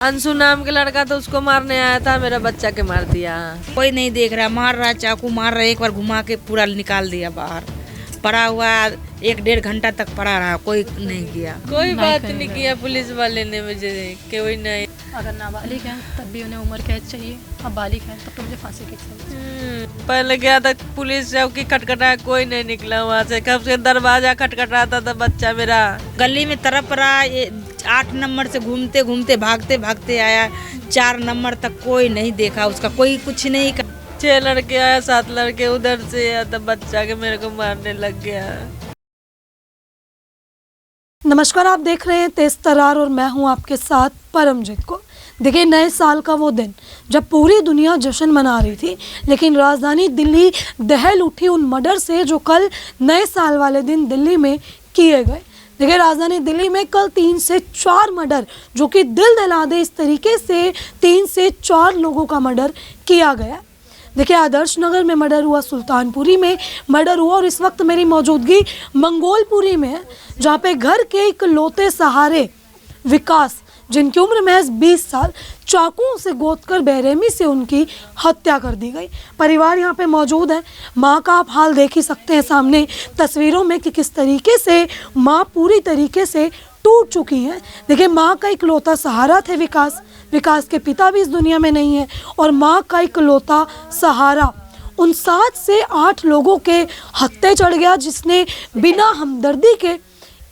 अंशु नाम के लड़का तो उसको मारने आया था, मेरा बच्चा के मार दिया। कोई नहीं देख रहा, मार रहा, चाकू मार रहा, एक बार घुमा के पूरा निकाल दिया बाहर। पड़ा हुआ 1-1.5 घंटा तक पड़ा रहा, कोई नहीं किया, कोई बात नहीं किया पुलिस वाले ने मुझे, कोई नहीं। अगर नाबालिग हैं तब भी उन्हें उम्र कैद चाहिए, अब बालिग हैं तब तो मुझे फांसी की सजा। पहले गया था पुलिस चौकी, खटखटाया, कोई नहीं निकला वहाँ से। कब से दरवाजा खटखटाता था बच्चा मेरा। गली में तरफ रहा, 8 नंबर से घूमते घूमते भागते भागते आया, 4 नंबर तक कोई नहीं देखा उसका, कोई कुछ नहीं। 6 लड़के आया, 7 लड़के उधर से आया, तब बच्चा के मेरे को मारने लग गया। नमस्कार, आप देख रहे हैं तेज तरार और मैं हूं आपके साथ परमजीत को। देखिए, नए साल का वो दिन जब पूरी दुनिया जश्न मना रही थी, लेकिन राजधानी दिल्ली दहल उठी उन मर्डर से जो कल नए साल वाले दिन दिल्ली में किए गए। देखिए, राजधानी दिल्ली में कल 3 से 4 मर्डर, जो कि दिल दहला दे इस तरीके से 3 से 4 लोगों का मर्डर किया गया। देखिए, आदर्श नगर में मर्डर हुआ, सुल्तानपुरी में मर्डर हुआ और इस वक्त मेरी मौजूदगी मंगोलपुरी में है, जहाँ पे घर के इकलौते सहारे विकास, जिनकी उम्र महज 20 साल, चाकुओं से गोदकर बेरहमी से उनकी हत्या कर दी गई। परिवार यहाँ पे मौजूद है। माँ का आप हाल देख ही सकते हैं सामने तस्वीरों में कि किस तरीके से माँ पूरी तरीके से टूट चुकी है। देखिए, माँ का इकलौता सहारा थे विकास। विकास के पिता भी इस दुनिया में नहीं है और माँ का इकलौता सहारा उन 7 से 8 लोगों के हत्थे चढ़ गया, जिसने बिना हमदर्दी के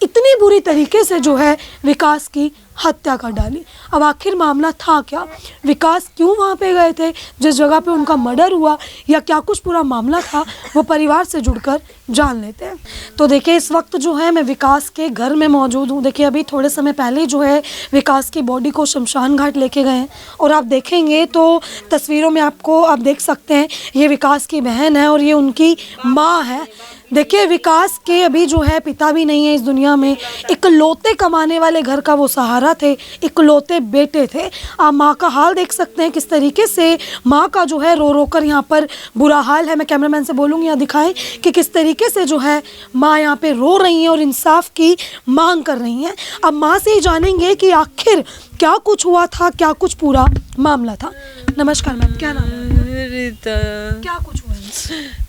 इतनी बुरी तरीके से जो है विकास की हत्या कर डाली। अब आखिर मामला था क्या, विकास क्यों वहाँ पे गए थे जिस जगह पे उनका मर्डर हुआ, या क्या कुछ पूरा मामला था, वो परिवार से जुड़कर जान लेते हैं। तो देखिए, इस वक्त जो है मैं विकास के घर में मौजूद हूँ। देखिए, अभी थोड़े समय पहले जो है विकास की बॉडी को शमशान घाट लेके गए हैं और आप देखेंगे तो तस्वीरों में आपको आप देख सकते हैं ये विकास की बहन है और ये उनकी माँ है। देखिए, विकास के अभी जो है पिता भी नहीं है इस दुनिया में, इकलौते कमाने वाले घर का वो सहारा थे, इकलौते बेटे थे। आप माँ का हाल देख सकते हैं किस तरीके से माँ का जो है रो रो कर यहाँ पर बुरा हाल है। मैं कैमरामैन से बोलूँगी यहाँ दिखाएं कि किस तरीके से जो है माँ यहाँ पे रो रही हैं और इंसाफ की मांग कर रही हैं। अब माँ से ही जानेंगे कि आखिर क्या कुछ हुआ था, क्या कुछ पूरा मामला था। नमस्कार मैम, क्या नाम है? रीता। क्या कुछ हुआ?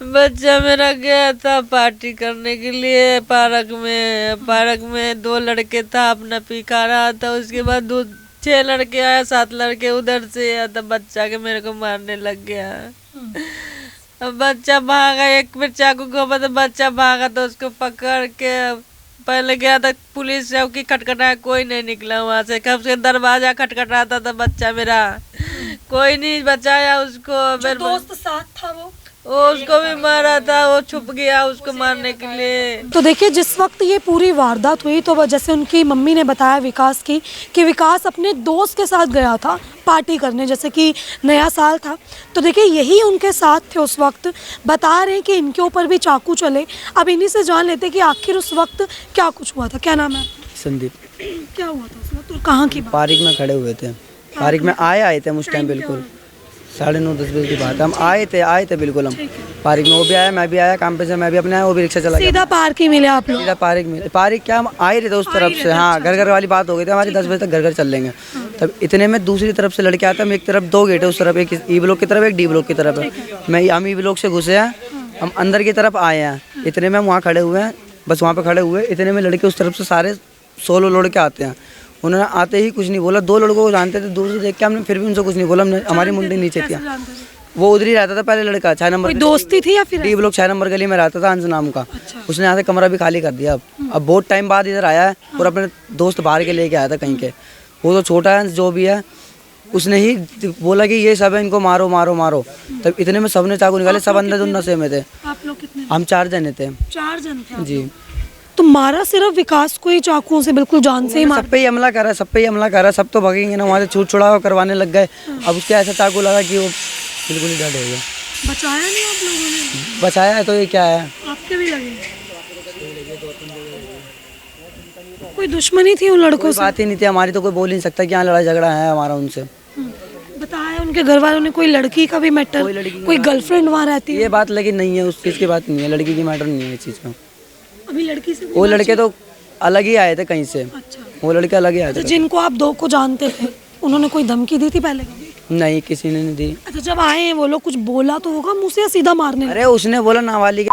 बच्चा मेरा गया था पार्टी करने के लिए पार्क में 2 लड़के था, अपना पीका रहा था। उसके बाद 6 लड़के आया, 7 लड़के उधर से आया, तब बच्चा के मेरे को मारने लग गया। अब बच्चा भागा, एक में चाकू घोंपा तो बच्चा भागा, तो उसको पकड़ के पहले गया था पुलिस चौकी, खटखटाया, कोई नहीं निकला वहाँ से। कब से दरवाजा खटखटाता था बच्चा मेरा, कोई नहीं बचाया उसको। जो दोस्त साथ था वो उसको भी मारा था, वो छुप गया उसको मारने के लिए। तो देखिए, जिस वक्त ये पूरी वारदात हुई तो जैसे उनकी मम्मी ने बताया विकास की कि विकास अपने दोस्त के साथ गया था पार्टी करने, जैसे कि नया साल था। तो देखिए, यही उनके साथ थे उस वक्त। बता रहे हैं कि इनके ऊपर भी चाकू चले। अब इन्हीं से जान लेते कि आखिर उस वक्त क्या कुछ हुआ था। क्या नाम है? संदीप। क्या हुआ था उस वक्त और कहाँ की बात? पार्क में खड़े हुए थे, पार्क में आए थे हम उस टाइम, बिल्कुल 9:30-10 बजे की बात है। हम आए थे बिल्कुल, हम पार्क में, वो भी आया, मैं भी आया, काम पे से मैं भी अपने आया, वो भी रिक्शा चला गया। सीधा पार्क ही मिले आप लोग? सीधा पार्क में। पार्क क्या, हम आए रहे थे उस तरफ से। हाँ, घर वाली बात हो गई थी हमारी, 10 बजे तक घर चल लेंगे। तब इतने में दूसरी तरफ से लड़के आते हैं। हम एक तरफ 2 गेट है उस तरफ, एक ई ब्लॉक की तरफ, एक डी ब्लॉक की तरफ है। हम ई ब्लॉक से घुसे हैं, हम अंदर की तरफ आए हैं। इतने में हम वहाँ खड़े हुए हैं, बस वहाँ पे खड़े हुए, इतने में लड़के उस तरफ से सारे 16 लड़के आते हैं। उन्होंने आते ही कुछ नहीं बोला। 2 लड़कों को जानते थे दूर से देख के, हमने फिर भी उनसे कुछ नहीं बोला। हमने, हमारी मुंडी नीचे थी। वो उधर ही रहता था पहले लड़का, 6 नंबर। दोस्ती थी या फिर डी ब्लॉक 6 नंबर गली में रहता था, अंश नाम का। उसने यहाँ से कमरा भी खाली कर दिया। अब बहुत टाइम बाद इधर आया है और अपने दोस्त बाहर के लेके आया था कहीं के। वो तो छोटा है जो भी है, उसने ही बोला कि ये सब है, इनको मारो मारो मारो। तब इतने में सबने चाकू निकाले, सब अंदर नशे में थे। आप लोग कितने? हम 4 जने थे। 4 जन थे जी। तो मारा सिर्फ विकास को ही चाकुओं से, बिल्कुल जान से ही मारा? सब पे ही हमला करा, सब पे ही हमला करा। सब तो भगेंगे ना, वहाँ से छूट छुड़ावा करवाने लग गए। अब उसके ऐसा चाकू लगा कि वो बिल्कुल ही डर हो गया। बचाया नहीं आप लोगों ने? बचाया है तो ये क्या है, आपके भी लगे? कोई दुश्मनी थी उन लड़कों से? बात ही नहीं थी हमारी, तो कोई बोल ही नहीं सकता कि यहाँ लड़ाई झगड़ा है हमारा उनसे। बताया उनके घर वालों ने कोई लड़की का भी मैटर, कोई गर्लफ्रेंड वहाँ रहती है? ये बात लेकिन नहीं है, उस चीज़ की बात नहीं है, लड़की की मैटर नहीं है इस चीज़ का। अभी लड़की से वो लड़के तो अलग ही आए थे कहीं से। अच्छा। वो लड़के अलग ही आए थे। जिनको आप 2 को जानते थे उन्होंने कोई धमकी दी थी पहले कभी? नहीं, किसी ने नहीं दी। अच्छा, जब आए हैं वो लोग, कुछ बोला तो होगा मुँह से या सीधा मारने लगे? अरे उसने बोला नाबालिग है,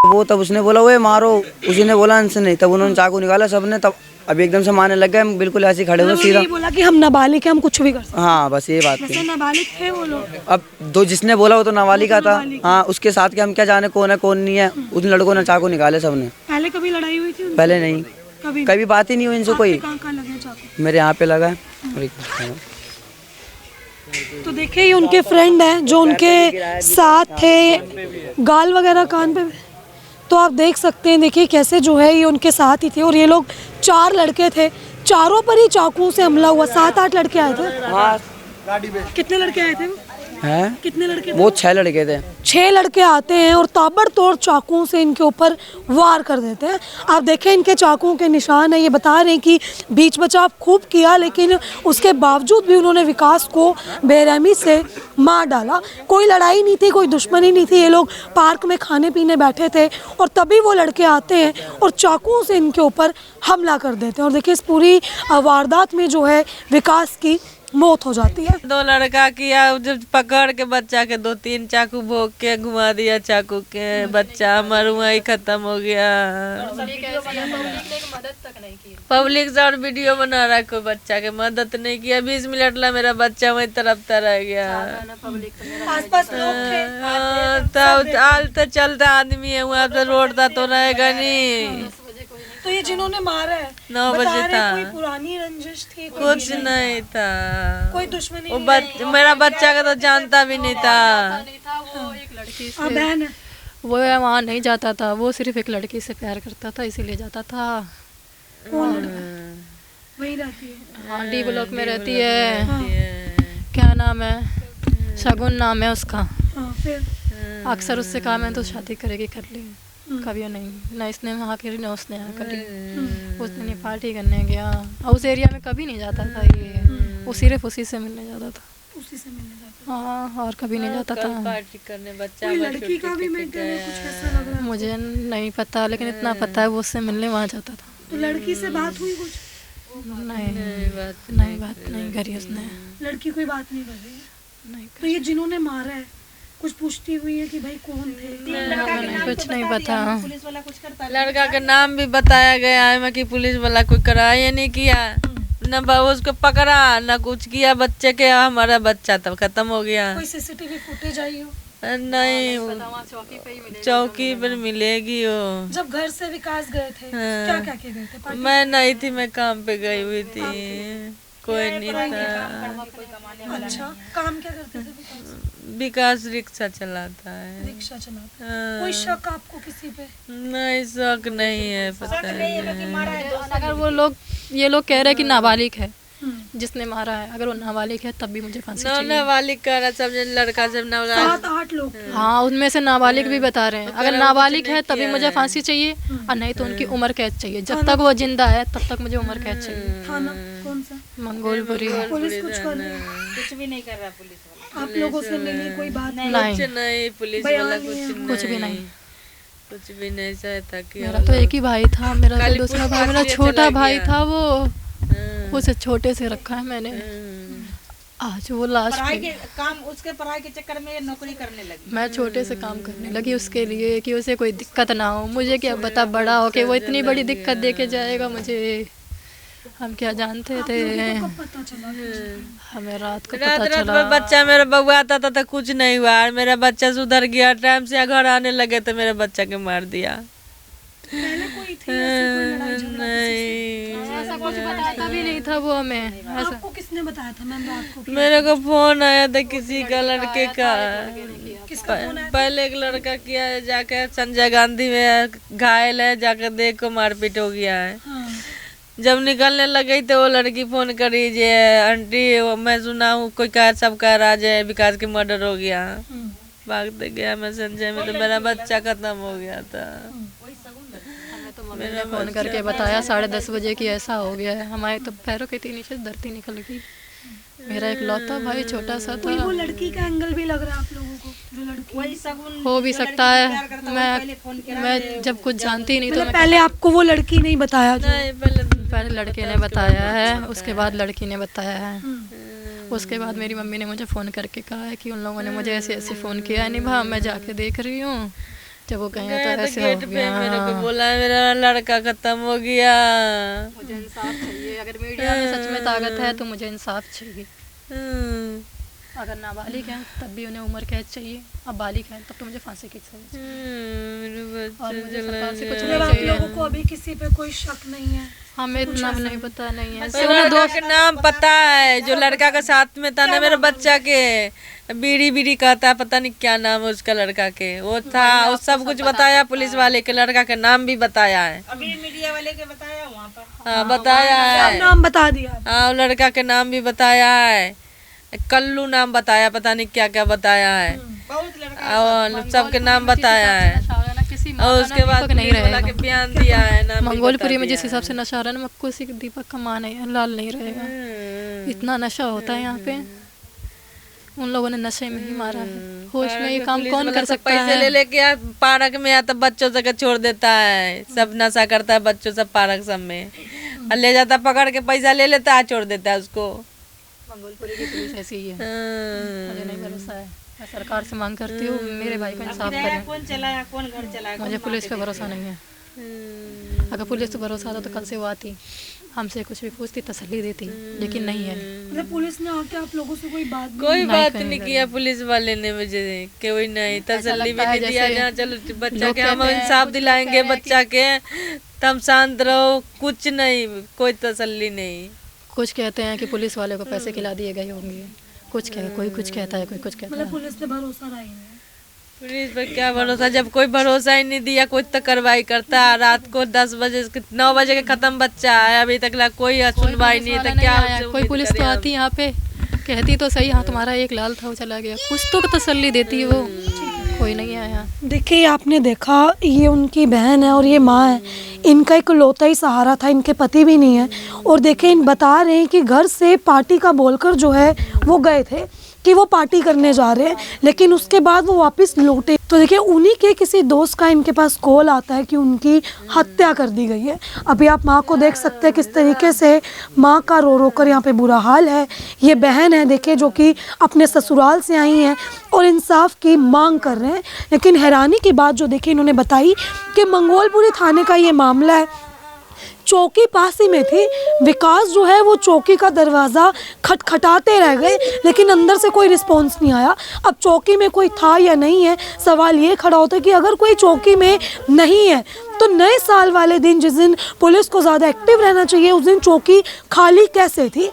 वो तब उसने बोला वो मारो, उसी ने बोला हमसे नहीं, तब उन्होंने चाकू निकाला सबने, तब अभी एकदम से मारने लग गए, हम बिल्कुल ऐसे ही खड़े हुए सीधा। यही बोला कि हम नाबालिग हैं, हम कुछ भी कर सकते हाँ बस ये बात हैं। थी। वैसे नाबालिग थे वो लोग? अब दो जिसने बोला वो तो नाबालिग का था। हाँ, उसके साथ के हम क्या जाने कौन है कौन नहीं है। उन लड़कों ने चाकू निकाले सबने। पहले कभी लड़ाई हुई थी उनसे? पहले नहीं, कभी कभी बात ही नहीं हुई इनसे कोई। कहाँ लगे चाकू? मेरे यहाँ पे लगा है। तो देखिए ये उनके फ्रेंड हैं जो उनके साथ थे, गाल वगैरह कान पे, तो आप देख सकते हैं। देखिए कैसे जो है ये उनके साथ ही थे और ये लोग 4 लड़के थे, चारों पर ही चाकुओं से हमला हुआ। 7-8 लड़के आए थे। हाँ, कितने लड़के आए थे? हैं? कितने लड़के थे? वो 6 लड़के थे। 6 लड़के आते हैं और ताबड़तोड़ चाकुओं से इनके ऊपर वार कर देते हैं। आप देखें इनके चाकुओं के निशान है। ये बता रहे हैं कि बीच बचाव खूब किया, लेकिन उसके बावजूद भी उन्होंने विकास को बेरहमी से मार डाला। कोई लड़ाई नहीं थी, कोई दुश्मनी नहीं थी। ये लोग पार्क में खाने पीने बैठे थे और तभी वो लड़के आते हैं और चाकुओं से इनके ऊपर हमला कर देते हैं। और देखिए इस पूरी वारदात में जो है विकास की मौत हो जाती है। 2 लड़का किया, जब पकड़ के बच्चा के 2-3 चाकू भोग के घुमा दिया चाकू के, बच्चा मरुआ ही खत्म हो गया। पब्लिक से और वीडियो बना रहा है, कोई बच्चा के मदद नहीं किया। 20 मिनट ला मेरा बच्चा वही तरफता रह गया। आसपास लोग थे? हाँ, तब आल तो चलता आदमी है, वहाँ तो रोड था तो रहेगा नहीं। तो ये जिन्होंने मारा है 9 बजे था, कोई पुरानी रंजिश थी? कुछ नहीं था, कोई दुश्मनी वो मेरा बच्चा का तो जानता भी नहीं था। वो एक लड़की हाँ, बहन है। वो वहाँ नहीं जाता था, वो सिर्फ एक लड़की से प्यार करता था, इसीलिए जाता था। वही रहती है। हाँ, डी ब्लॉक में रहती है। क्या नाम है? शगुन नाम है उसका। हाँ, फिर अक्सर उससे कहा मैं तो शादी करेगी कर ली, कभी नहीं, ना इसने वहाँ करी ना उसने यहाँ करी। उसने नहीं पार्टी करने गया, और उस एरिया में कभी नहीं जाता था ये। वो सिर्फ उसी से मिलने जाता था। उसी से मिलने जाता हाँ, और कभी नहीं जाता था। पार्टी करने बच्चा कोई लड़की का भी मेंटल है, कुछ ऐसा लग रहा है। मुझे नहीं पता, लेकिन इतना पता है वो उससे मिलने वहाँ जाता था। तो लड़की से बात हुई कुछ? नहीं, बात नहीं करी उसने। लड़की कोई बात नहीं कर रही है? नहीं, तो ये जिन्होंने मारा है कुछ पुष्टि हुई है कि भाई कौन थे? कुछ नहीं पता। लड़का का नाम भी बताया गया है मैं कि पुलिस वाला कोई कराया नहीं किया, न उसको पकड़ा न कुछ किया। बच्चे के हमारा बच्चा तब खत्म हो गया। कोई सीसीटीवी फुटेज आई हो? नहीं, चौकी पर मिलेगी वो। जब घर से विकास गए थे क्या क्या के गए थे? पार्टी? मैं नहीं थी, मैं काम पे गई हुई थी, कोई नहीं था। अच्छा, काम क्या करते थे विकास? विकास रिक्शा चलाता है। रिक्शा चलाते। हाँ। कोई शक आपको किसी पे? नहीं, शक नहीं है, पता नहीं। अगर वो लोग ये लोग कह रहे हैं कि नाबालिग है जिसने मारा है, अगर वो नाबालिग है तब भी मुझे फांसी चाहिए। नाबालिग कर रहा सब लड़का सब नाबालिग। 7-8 लोग थे। हाँ, उनमें से नाबालिग भी बता रहे हैं। अगर नाबालिग है तभी मुझे फांसी चाहिए, और नहीं तो उनकी उम्र कैद चाहिए। जब तक वो जिंदा है तब तक मुझे उम्र कैद चाहिए। थाना कौन सा? मंगोलपुरी। पुलिस कुछ कर रही है? कुछ भी नहीं कर रहा पुलिस वाला। आप लोगों से मिली कोई बात? कुछ नहीं, पुलिस वाला कुछ भी नहीं। कुछ भी नहीं सहायता किया। मेरा तो एक ही भाई था, मेरा तो दूसरा भाई, मेरा छोटा भाई था वो, उसे छोटे से रखा है मैंने। आज वो लास्ट काम उसके पढ़ाई के चक्कर में नौकरी करने लगी। मैं छोटे से काम करने लगी उसके लिए कि उसे कोई दिक्कत ना हो। मुझे क्या पता बड़ा हो के वो इतनी बड़ी दिक्कत दे के जाएगा मुझे। हम क्या जानते थे? पता चला? हमें रात को रात पता रात चला। में बच्चा मेरा बउआ आता था तो कुछ नहीं हुआ, और मेरा बच्चा सुधर गया। टाइम से घर आने लगे तो मेरे बच्चा के मार दिया। पहले कोई थी ऐसी कोई लड़ाई झगड़ा? नहीं, ऐसा कुछ बताता भी नहीं था वो हमें। आपको किसने बताया था मैम रात को? मेरे को फोन आया था किसी का, लड़के का। किसका फोन आया? पहले एक लड़का किया है, जाके संजय गांधी में घायल है, जाकर देख को मारपीट हो गया है। हाँ। जब निकलने लगी तो वो लड़की फोन करी जे आंटी मैं सुना हूँ कोई कह सब कह रहा है विकास की मर्डर हो गया। भागते गया मैं संजय में, तो मेरा बच्चा खत्म हो गया था। तो मम्मी ने फोन करके बताया 10:30 बजे की ऐसा हो गया है। हमारे तो पैरों के नीचे धरती निकल गई। मेरा एक लौता भाई छोटा सा था। वो लड़की का एंगल भी लग रहा है आप लोगों को? जो लड़की हो भी सकता है। मैं जब कुछ जानती नहीं तो मैं पहले आपको वो लड़की नहीं बताया? नहीं, पहले लड़के ने बताया है, उसके बाद लड़की ने बताया है। उसके बाद मेरी मम्मी ने मुझे फ़ोन करके कहा है कि उन लोगों ने मुझे ऐसे ऐसे फ़ोन किया है निभा, मैं जाके देख रही हूँ। जब वो गए तो ऐसे गेट हो पे गया। मेरे को बोला मेरा लड़का खत्म हो गया। मुझे इंसाफ चाहिए, अगर मीडिया में सच में ताकत है तो मुझे इंसाफ चाहिए। अगर नाबालिग हैं तब भी उन्हें उम्र कैद चाहिए, अब बालिग हैं तब तो मुझे फांसी की सजा चाहिए। और मुझे सरकार से कुछ नहीं आप चाहिए। लोगों को अभी किसी पे कोई शक नहीं है? हमें इतना भी नहीं पता नहीं है। तो लड़का के नाम पता है, जो लड़का का साथ में था ना मेरे बच्चा के, बीड़ी बीड़ी कहता है, पता नहीं क्या नाम है उसका लड़का के, वो था, वो सब कुछ बताया पुलिस वाले के, लड़का का नाम भी बताया है। अभी मीडिया वाले के बताया वहाँ पर। हाँ बताया है। नाम बता दिया। हाँ लड़का के नाम भी बताया है, कल्लू नाम बताया, पता नहीं क्या क्या बताया है, बहुत लड़का और सबके नाम बताया है। और उसके बाद नहीं पुलिस वाला रहेगा। के बयान दिया है ना, मंगोलपुरी में जिस हिसाब से नशा हो रहा है ना, किसी दीपक का मां नहीं, लाल नहीं रहेगा। इतना नशा होता है यहाँ पे, उन लोगों ने नशे में ही मारा है। होश में ये काम कौन कर सकता है? पैसे ले लेके यार पार्क में या तो बच्चों से छोड़ देता है, सब नशा करता है बच्चों सब पार्क सब में, और ले जाता पकड़ के पैसा ले लेता है, छोड़ देता है उसको। मंगोलपुरी की पुलिस ऐसी ही है, मुझे नहीं भरोसा है। मैं सरकार से मांग करती हूँ मेरे भाई को इंसाफ करें। कौन चलाया, कौन घर चलाया? मुझे पुलिस पे भरोसा नहीं है। अगर पुलिस पे भरोसा था तो कल से वो आती, हमसे कुछ भी पूछती, तसल्ली देती, लेकिन नहीं है। मतलब पुलिस ने आके आप लोगों से कोई बात कोई बात नहीं किया पुलिस वाले ने मुझे, कोई नहीं तसल्ली भी नहीं दिया, जहाँ चलो बच्चा के हम इंसाफ दिलाएंगे बच्चा के, तुम शांत रहो, कुछ नहीं, कोई तसल्ली नहीं। कुछ कहते हैं कि पुलिस वाले को पैसे खिला दिए गए होंगे, कुछ कोई कुछ कहता है, कोई कुछ कहता है। पुलिस पे भरोसा रहा ही नहीं। पुलिस पर क्या भरोसा, जब कोई भरोसा ही नहीं दिया, कोई तो कार्रवाई करता। रात को 10 बजे 9 बजे के खत्म बच्चा है, अभी तक कोई सुनवाई नहीं है, तो क्या कोई पुलिस तो आती यहाँ पे, कहती तो सही, हाँ तुम्हारा एक लाल था वो चला गया, कुछ तो तसल्ली देती है वो, कोई नहीं आया। देखिए आपने देखा, ये उनकी बहन है और ये माँ है, इनका एक लौता ही सहारा था, इनके पति भी नहीं है। और देखिए इन बता रहे हैं कि घर से पार्टी का बोलकर जो है वो गए थे कि वो पार्टी करने जा रहे हैं, लेकिन उसके बाद वो वापस लौटे। तो देखिए उन्हीं के किसी दोस्त का इनके पास कॉल आता है कि उनकी हत्या कर दी गई है। अभी आप माँ को देख सकते हैं किस तरीके से माँ का रो रो कर यहाँ पे बुरा हाल है। ये बहन है देखिए जो कि अपने ससुराल से आई हैं और इंसाफ की मांग कर रहे हैं। लेकिन हैरानी की बात जो देखिए इन्होंने बताई कि मंगोलपुरी थाने का ये मामला है, चौकी पास ही में थी। विकास जो है वो चौकी का दरवाज़ा खटखटाते रह गए, लेकिन अंदर से कोई रिस्पॉन्स नहीं आया। अब चौकी में कोई था या नहीं है, सवाल ये खड़ा होता है कि अगर कोई चौकी में नहीं है तो नए साल वाले दिन, जिस दिन पुलिस को ज़्यादा एक्टिव रहना चाहिए, उस दिन चौकी खाली कैसे थी?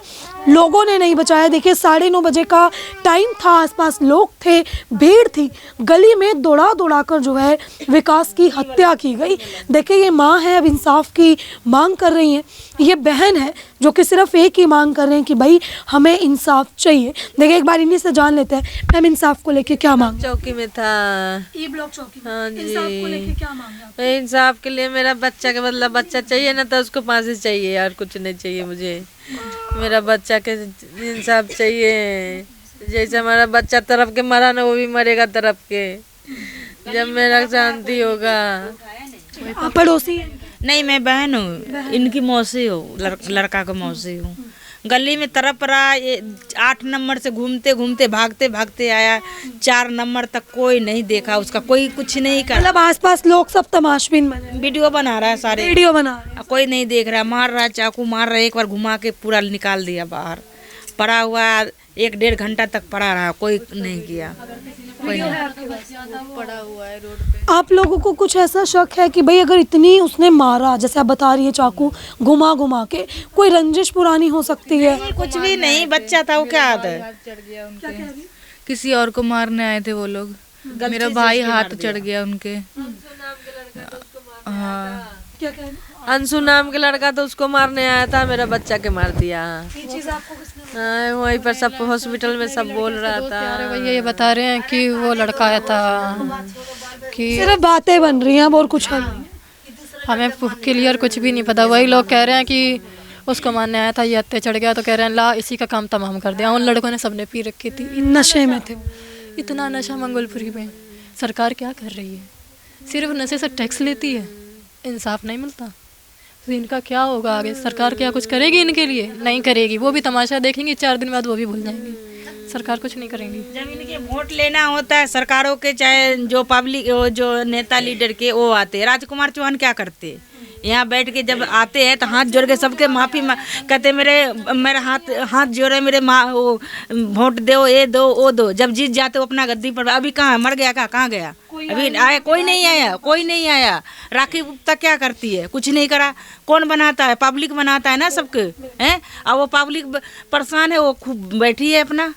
लोगों ने नहीं बचाया। देखिए 9:30 बजे का टाइम था, आसपास लोग थे, भीड़ थी, गली में दौड़ा दौड़ा कर जो है विकास की हत्या की गई। देखिए ये माँ है, अब इंसाफ की मांग कर रही हैं। ये बहन है जो कि सिर्फ एक ही मांग कर रहे हैं कि भाई हमें इंसाफ चाहिए। देखिए एक बार इन्हीं से जान लेते हैं, मैम इंसाफ को लेके क्या मांग? चौकी में था, ई ब्लॉक चौकी में। हाँ जी। इंसाफ को लेके क्या मांग? इंसाफ के लिए मेरा बच्चा के बदला बच्चा चाहिए ना, तो उसको फांसी चाहिए, और कुछ नहीं चाहिए मुझे। मेरा बच्चा के इंसाफ चाहिए, जैसे हमारा बच्चा तरफ के मरा ना, वो भी मरेगा तरफ के, जब मेरा शांति होगा। आप पड़ोसी हैं? नहीं, मैं बहन हूँ, इनकी मौसी हूँ, लड़का का मौसी हूँ। गली में तरफ रहा, 8 नंबर से घूमते घूमते भागते भागते आया, 4 नंबर तक कोई नहीं देखा उसका, कोई कुछ नहीं कर। मतलब आसपास लोग सब तमाशबीन बने, वीडियो बना रहा है सारे, वीडियो बना रहे हैं। कोई नहीं देख रहा, मार रहा, चाकू मार रहा, एक बार घुमा के पूरा निकाल दिया बाहर। पड़ा हुआ 1-1.5 घंटा तक पड़ा रहा, कोई नहीं किया, कोई नहीं। पड़ा हुआ है रोड पे। आप लोगों को कुछ ऐसा शक है कि भाई अगर इतनी उसने मारा, जैसे आप बता रही है चाकू घुमा घुमा के, कोई रंजिश पुरानी हो सकती है? कुछ भी नहीं, बच्चा था, वो क्या आदत? किसी और को मारने आए थे वो लोग, मेरा भाई हाथ चढ़ गया उनके। हाँ, क्या कह रहे हैं? अंशु नाम के लड़का तो उसको मारने आया था, मेरा बच्चा के मार दिया। ये चीज़ आपको किसने बताई? हाँ, वहीं पर सब हॉस्पिटल में सब बोल रहा था। अरे भैया ये बता रहे हैं कि वो लड़का आया था, कि सिर्फ बातें बन रही हैं, अब और कुछ है नहीं। हमें क्लियर कुछ भी नहीं पता। वही लोग कह रहे हैं कि उसको मारने आया था, ये हत्या चढ़ गया, तो कह रहे हैं ला इसी का काम तमाम कर दिया। उन लड़कों ने सबने पी रखी थी, नशे में थे। इतना नशा मंगोलपुरी में। सरकार क्या कर रही है? सिर्फ नशे से टैक्स लेती है, इंसाफ नहीं मिलता। तो इनका क्या होगा आगे? सरकार क्या कुछ करेगी इनके लिए? नहीं करेगी। वो भी तमाशा देखेंगे, 4 दिन बाद वो भी भूल जाएंगे। सरकार कुछ नहीं करेंगी। जब इनके वोट लेना होता है सरकारों के, चाहे जो पब्लिक जो नेता लीडर के वो आते हैं। राजकुमार चौहान क्या करते, यहाँ बैठ के जब आते हैं तो हाथ जोड़ के सबके माफी कहते मेरे हाथ जोड़े, मेरे वो वोट दो, ये दो वो दो। जब जीत जाते वो अपना गद्दी पर, अभी कहाँ मर गया, कहाँ गया? अभी आया कोई नहीं आया। राखी गुप्ता क्या करती है? कुछ नहीं करा। कौन बनाता है? पब्लिक बनाता है ना सबके, हैं? अब वो पब्लिक परेशान है, वो खूब बैठी है अपना।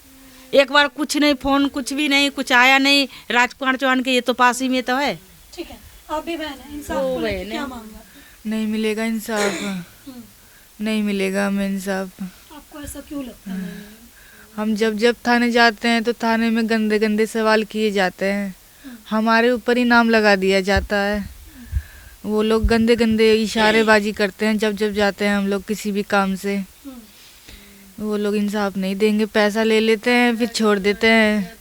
एक बार कुछ नहीं, फोन कुछ भी नहीं, कुछ आया नहीं राजकुमार चौहान के। ये तो पास ही में तो है। ठीक है, आप भी बहन हैं, इंसाफ को लेके क्या मांग? नहीं मिलेगा इंसाफ, नहीं मिलेगा हमें इंसाफ। आपको ऐसा क्यों लगता है? हम जब थाने जाते हैं तो थाने में गंदे गंदे सवाल किए जाते हैं, हमारे ऊपर ही नाम लगा दिया जाता है। वो लोग गंदे गंदे इशारेबाजी करते हैं जब जाते हैं हम लोग किसी भी काम से। वो लोग इंसाफ नहीं देंगे, पैसा ले लेते हैं फिर छोड़ देते हैं।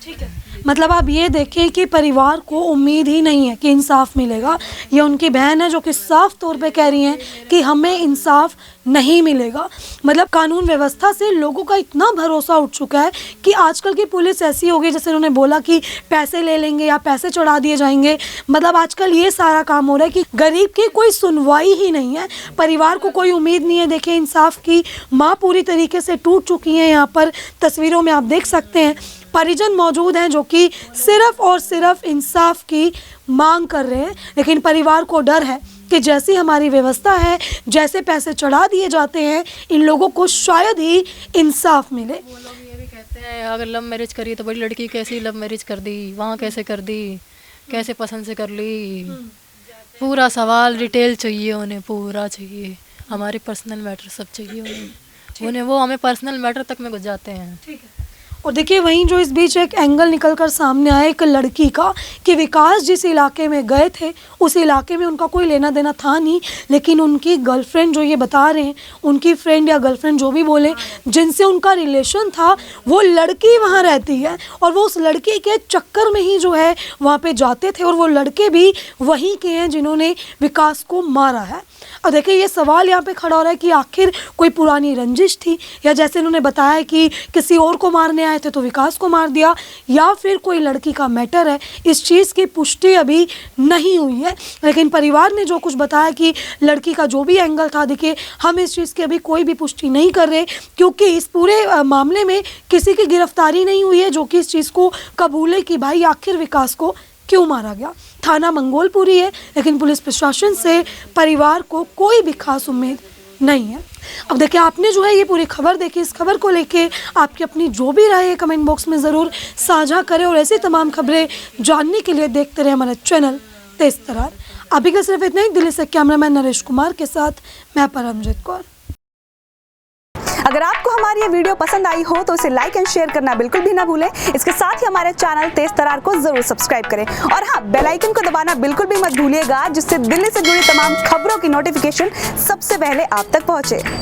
ठीक है, मतलब आप ये देखें कि परिवार को उम्मीद ही नहीं है कि इंसाफ मिलेगा। ये उनकी बहन है जो कि साफ तौर पे कह रही हैं कि हमें इंसाफ नहीं मिलेगा। मतलब कानून व्यवस्था से लोगों का इतना भरोसा उठ चुका है कि आजकल की पुलिस ऐसी हो गई, जैसे उन्होंने बोला कि पैसे ले लेंगे या पैसे चढ़ा दिए जाएंगे। मतलब आजकल ये सारा काम हो रहा है कि गरीब की कोई सुनवाई ही नहीं है, परिवार को कोई उम्मीद नहीं है। देखिए इंसाफ की माँ पूरी तरीके से टूट चुकी हैं। यहाँ पर तस्वीरों में आप देख सकते हैं परिजन मौजूद हैं जो कि सिर्फ और सिर्फ इंसाफ की मांग कर रहे हैं। लेकिन परिवार को डर है कि जैसी हमारी व्यवस्था है, जैसे पैसे चढ़ा दिए जाते हैं, इन लोगों को शायद ही इंसाफ मिले। वो लोग ये भी कहते हैं अगर लव मैरिज करी तो बड़ी लड़की कैसी लव मैरिज कर दी, वहाँ कैसे कर दी, कैसे पसंद से कर ली। पूरा सवाल डिटेल चाहिए उन्हें, पूरा चाहिए। हमारे पर्सनल मैटर सब चाहिए उन्हें वो हमें पर्सनल मैटर तक में घुस जाते हैं। ठीक है। और देखिए वहीं जो इस बीच एक एंगल निकल कर सामने आया एक लड़की का कि विकास जिस इलाके में गए थे उस इलाके में उनका कोई लेना देना था नहीं, लेकिन उनकी गर्लफ्रेंड जो ये बता रहे हैं, उनकी फ्रेंड या गर्लफ्रेंड जो भी बोले, जिनसे उनका रिलेशन था वो लड़की वहाँ रहती है और वो उस लड़की के चक्कर में ही जो है वहाँ पे जाते थे और वो लड़के भी वहीं के हैं जिन्होंने विकास को मारा है। और देखिए ये सवाल यहाँ पे खड़ा हो रहा है कि आखिर कोई पुरानी रंजिश थी या जैसे इन्होंने बताया कि किसी और को मारने आए थे तो विकास को मार दिया, या फिर कोई लड़की का मैटर है। इस चीज़ की पुष्टि अभी नहीं हुई है, लेकिन परिवार ने जो कुछ बताया कि लड़की का जो भी एंगल था, देखिए हम इस चीज़ की अभी कोई भी पुष्टि नहीं कर रहे क्योंकि इस पूरे मामले में किसी की गिरफ्तारी नहीं हुई है जो कि इस चीज़ को कबूले कि भाई आखिर विकास को क्यों मारा गया। थाना मंगोलपुरी है लेकिन पुलिस प्रशासन से परिवार को कोई भी खास उम्मीद नहीं है। अब देखिए आपने जो है ये पूरी खबर देखी, इस खबर को लेके आपकी अपनी जो भी राय है कमेंट बॉक्स में ज़रूर साझा करें और ऐसी तमाम खबरें जानने के लिए देखते रहे हमारा चैनल तेज तरार। अभी का सिर्फ इतना ही। दिल्ली से कैमरामैन नरेश कुमार के साथ मैं परमजीत कौर। अगर आपको हमारी ये वीडियो पसंद आई हो तो इसे लाइक एंड शेयर करना बिल्कुल भी ना भूलें। इसके साथ ही हमारे चैनल तेज तरार को जरूर सब्सक्राइब करें और हाँ, बेल आइकन को दबाना बिल्कुल भी मत भूलिएगा, जिससे दिल्ली से जुड़ी तमाम खबरों की नोटिफिकेशन सबसे पहले आप तक पहुंचे।